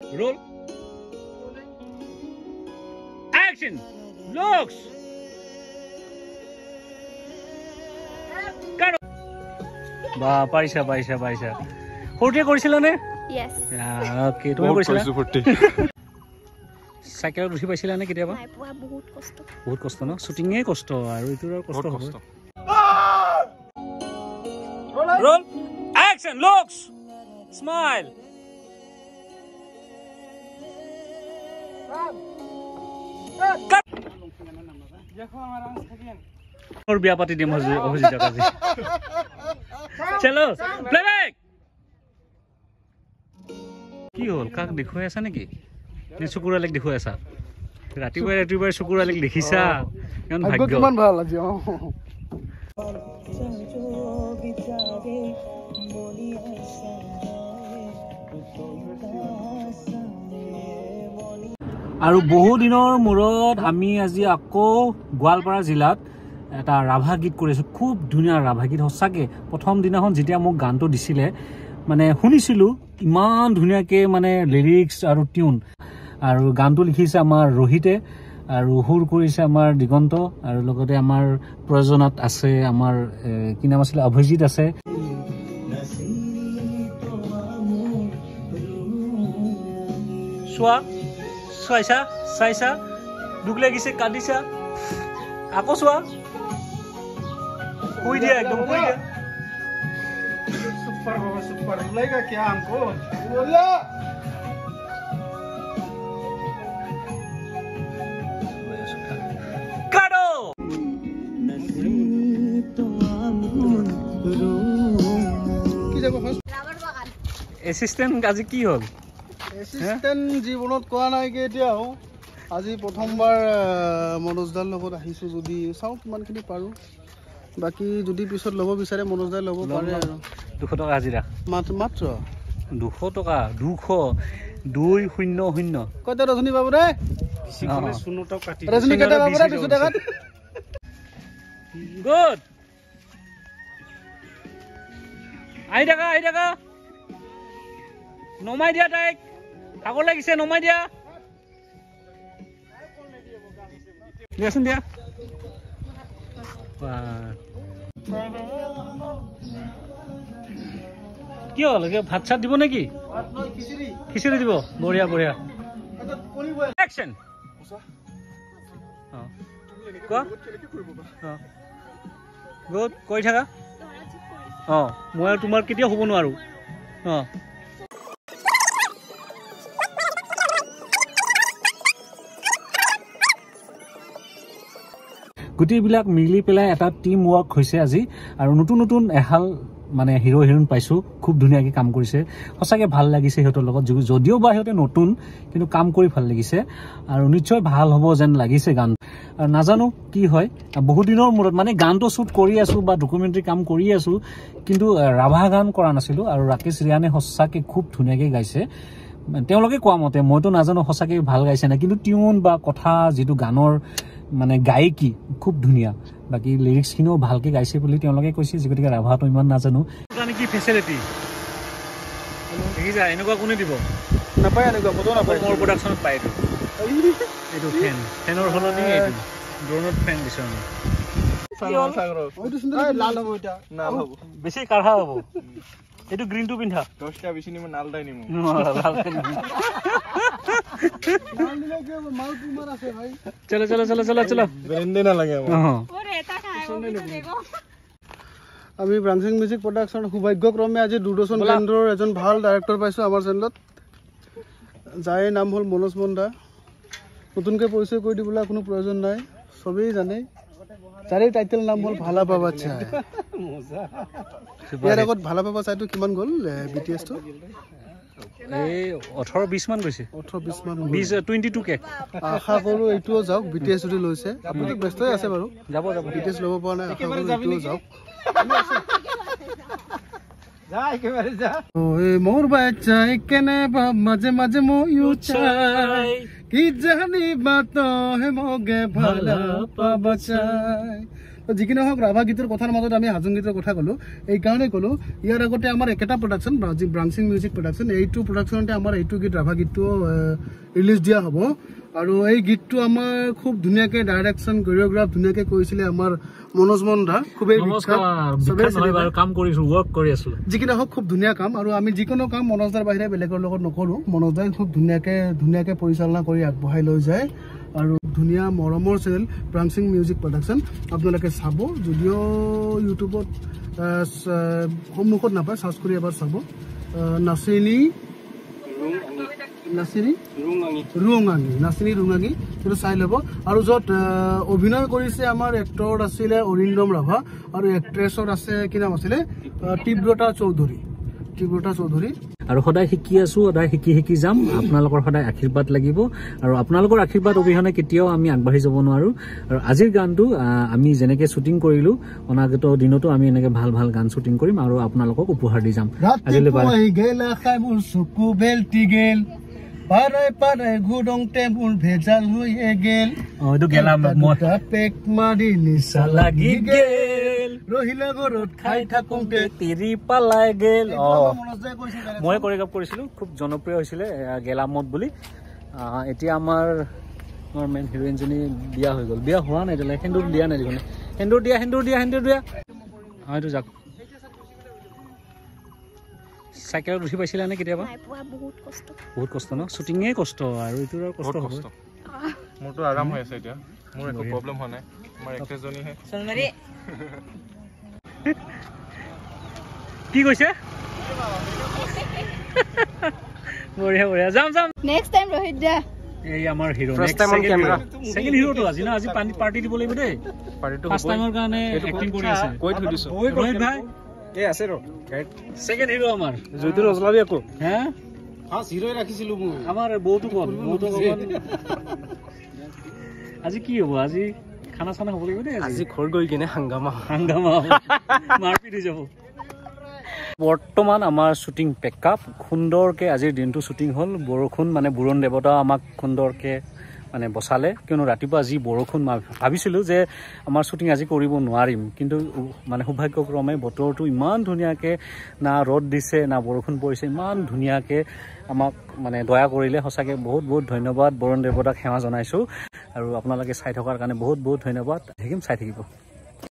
Roll. Action. Looks. Cut. Ba, paisa. Forty korisila ne? Yes. Okay. Tumi korisila? Cycle uthi paisila ne ketiaba? Nai poa bahut kosto. Bahut kosto no? Shooting e kosto aru itur kosto hobo. Roll. Action. Looks. Smile. Cut. और बिया पाती दिम अभिजित काजी चलो playback কি হল কাক দেখুৱাই আছা নেকি নে চকুৰালেক দেখুৱাই আছা ৰাতিপুৱা চকুৰালেক দেখিছা কিমান ভাগ্য কিমান ভাল আজি আৰু বহু দিনৰ মূৰত আমি আজি আকৌ গোৱালপাৰা জিলাত এটা ৰাভা গীত কৰিছো খুব ধুনীয়া ৰাভা গীত সঁচাকে প্ৰথম দিনাখন যেতিয়া মোক গানটো দিছিলে মানে শুনিছিলো ইমান ধুনীয়াকে মানে লিৰিক্স আৰু টিউন আৰু গানটো লিখিছে আমাৰ ৰহিতে আৰু সুৰ কৰিছে আমাৰ দিগন্ত আৰু লগতে আমাৰ প্ৰয়োজনত আছে আমাৰ কি নাম আছিল অভিজিত আছে সোৱা চাইছা দুখ লাগিছে কান্দিছা আকৌ চোৱা শুই দিয়া একদম শুই দিয়া सुपर बाबा सुपर बुलाएगा क्या हमको बोला काटो কি যাব ফার্স্ট রাবার বাগান অ্যাসিস্ট্যান্ট আজি কি হল অ্যাসিস্ট্যান্ট জীবনত কোৱা নাই কি এতিয়াও আজি প্ৰথমবাৰ মনোজদাৰ লগত আহিছো যদি চাও কিমানখিনি পাৰো বাকি যদি পিছত লব বিচাৰে মনোজদাৰ লব পাৰে আৰু 200 টাকা হাজিৰা মাত্ৰ 200 টাকা 200 কত ৰজনী বাবু ৰে সিকলে 100 টাকা কাটি ৰজনী কত বাবু ৰে 200 টাকা গুড আই টাকা নমাই দিয়া তাইক কাগজ লাগিছে নমাই দিয়া দিয়াচোন দিয়া কি হল ভাত চাত দিব নেকি খিচিৰি দিব বঢ়িয়া একচন গুড কৈ থাকা মই তোমাৰ কেতিয়া হ'ব নোৱাৰো গুটিবিলাক মিলি পেলাই এটা টিম ৱৰ্ক হৈছে আজি আৰু নতুন এহাল মানে হিৰো হিৰোইন পাইছো খুব ধুনীয়াকৈ কাম কৰিছে সঁচাকে ভাল লাগিছে সিহঁতৰ লগত যদিও বা সিহঁতে নতুন কিন্তু কাম কৰি ভাল লাগিছে আৰু নিশ্চয় ভাল হ'ব যেন লাগিছে গান আৰু নাজানো কি হয় বহু দিনৰ মূৰত মানে গানটো শ্বুট কৰি আছো বা ডকুমেণ্টাৰী কাম কৰি আছো কিন্তু ৰাভা গান কৰা নাছিলো আৰু ৰাকেশ ৰিয়ানে সঁচাকে খুব ধুনীয়াকৈ গাইছে তেওঁলোকে কোৱা মতে মইতো নাজানো সঁচাকে ভাল গাইছে না কিন্তু টিউন বা কথা যিটো গানৰ মানে গায়কি খুব ধুনীয়া বাকি লিৰিক্স খিনিও ভালকে গাইছে বুলি তেওঁলোকে কৈছে যেগতিকে ৰাভাটো ইমান নাজানো মানে কি ফেসিলিটি দেখি যায় এনেকুৱা কোনে দিব নাপায় এনেকুৱা কত নাপায় মোৰ প্ৰডাকশনত পায় এইটো ফেনৰ হলনি এইটো ড্ৰোনত ফেন দিছ আমি ওইটো সুন্দৰ লাল হ'ব এটা না হ'ব বেছি কাঢ়া হ'ব এইটো গ্ৰীন টু পিন্ধা 10টা বেছি নিম নালদাই নিম লালদাই নিম চলো ব্রেন্ডে না লাগে ওরে এটা খায় আমি ব্রাঞ্চিং মিউজিক প্রোডাকশন সৌভাগ্যক্রমে আজি দূৰদৰ্শন কেন্দ্ৰৰ এজন ভাল ডাইৰেক্টৰ পাইছো আমাৰ চেনেলত যাৰ নাম হল মনোজ মন্দা নতুনকৈ পৰিচয় কৰি দিবলৈ কোনো প্ৰয়োজন নাই সবেই জানে যাৰ টাইটেল নাম হল ভালা বাবা চাই ইয়াৰ আগত ভালা বাবা চাইটো কিমান গ'ল বিটিএছ টো এই 18-20 মান গৈছে 18-20 মান 22 কে আশা কৰো এইটোও যাওক বিটিএছ যদি লৈছে আপুনি ব্যস্তই আছে বাৰু যাব বিটিএছ ল'ব পৰা নাই আশা কৰো এইটোও যাওক যা একেবাৰে যা ওই মোর বাচ্চাই কেনে মাঝে মাঝে ময়ু চাই কি জানি বাত হে মগে ভালা পাবা চাই যিকিনে হওক ৰাভা গীতৰ কথাৰ মাজত আমি হাজং গীতৰ কথা ক'লো এইকাৰণে ক'লো ইয়াৰ আগতে আমাৰ একেটা প্ৰডাকশ্যন ব্ৰাঞ্চিং মিউজিক প্ৰডাকশ্যন এইটো প্ৰডাকশ্যনতে আমাৰ এইটো গীত ৰাভা গীতটো ৰিলিজ দিয়া হ'ব আৰু এই গীতটো আমাৰ খুব ধুনীয়াকৈ ডাইৰেকশ্যন কোৰিঅ'গ্ৰাফ ধুনীয়াকৈ কৰিছিলে আমাৰ মনোজ মন্দা খুবেই কাম কৰিছো ৱৰ্ক কৰি আছো যিকিনে হওক খুব ধুনীয়া কাম আৰু আমি যিকোনো কাম মনোজদাৰ বাহিৰে বেলেগৰ লগত নকৰোঁ মনোজদাই খুব ধুনীয়াকৈ পৰিচালনা কৰি আগবঢ়াই লৈ যায় আৰু ধুনীয়া মৰমৰ চেনেল ব্ৰাঞ্চিং মিউজিক প্ৰডাকশ্যন আপোনালোকে চাব যদিও ইউটিউবত সন্মুখত নাপায় চাৰ্চ কৰি এবাৰ চাব নাচিনী ৰুঙাঙী সেইটো চাই ল'ব আৰু য'ত অভিনয় কৰিছে আমাৰ এক্টৰ আছিলে অৰিন্দম ৰাভা আৰু এক্ট্ৰেছৰ আছে কি নাম আছিলে তীব্ৰতা চৌধুৰী আৰু সদায় শিকি আছো সদায় শিকি যাম আপোনালোকৰ সদায় আশীৰ্বাদ লাগিব আৰু আপোনালোকৰ আশীৰ্বাদ অবিহনে কেতিয়াও আমি আগবাঢ়ি যাব নোৱাৰো আৰু আজিৰ গানটো আমি যেনেকে শ্বুটিং কৰিলো অনাগত দিনতো আমি এনেকে ভাল ভাল গান শ্বুটিং কৰিম আৰু আপোনালোকক উপহাৰ দি যাম আজিলৈ পাৰাই ঘুৰংতে মোৰ ভেজাল হৈয়ে গেল পেক মাৰি নিচা লাগি গেল ৰহিলা ঘৰত খাই থাকোঁতে তিৰি পালাই গেল মই কৰিগাপ কৰিছিলো খুব জনপ্ৰিয় হৈছিলে গেলামত বুলি এতিয়া আমাৰ মেইন হিৰোইনজনী বিয়া হৈ গ'ল বিয়া হোৱা নাই তেতিয়াহ'লে সেন্দুৰ দিয়া নাই দেখোন সেন্দুৰ দিয়া এইটো যাক চাইকেলত উঠি পাইছিলা নে কেতিয়াবা বহুত কষ্ট ন শ্বুটিঙে কষ্ট আৰু এইটো কষ্ট হ'ব মোৰতো আৰাম হৈ আছে এতিয়া মোৰ একো প্ৰব্লেম হোৱা নাই আমাৰ এক্ট্ৰেছজনীহে কি কৈছে বঢ়িয়া যাম নেক্সট টাইম ৰহিত দা এই আমাৰ হিৰো সেকেন্ড হিৰোটো আজি না আজি পাৰ্টি দিব লাগিব দেই ফাৰ্ষ্ট টাইমৰ কাৰণে এক্টিং কৰি আছে কৈ থৈ দিছো ৰহিত ভাই এই আছে ৰ সেকেন্ড হিৰো আমাৰ জয়টো নজলাবি আকৌ হে ফাৰ্ষ্ট হিৰোই ৰাখিছিলো মই আমাৰ বৌটো কোন আজি কি হ'ব আজি খানা চানা হ'ব লাগিব দেই আজি ঘৰ গৈ কিনে হাংগামা মাৰপিট হৈ যাব বৰ্তমান আমাৰ শ্বুটিং পেকআপ সুন্দৰকৈ আজিৰ দিনটো শ্বুটিং হ'ল বৰষুণ মানে বুৰণ দেৱতা আমাক সুন্দৰকৈ মানে বচালে কিয়নো ৰাতিপুৱা যি বৰষুণ ভাবিছিলোঁ যে আমাৰ শ্বুটিং আজি কৰিব নোৱাৰিম কিন্তু মানে সৌভাগ্যক্ৰমে বতৰটো ইমান ধুনীয়াকৈ না ৰ'দ দিছে না বৰষুণ পৰিছে ইমান ধুনীয়াকৈ আমাক মানে দয়া কৰিলে সঁচাকৈ বহুত ধন্যবাদ বৰুণ দেৱতাক সেৱা জনাইছোঁ আৰু আপোনালোকে চাই থকাৰ কাৰণে বহুত ধন্যবাদ চাই থাকিব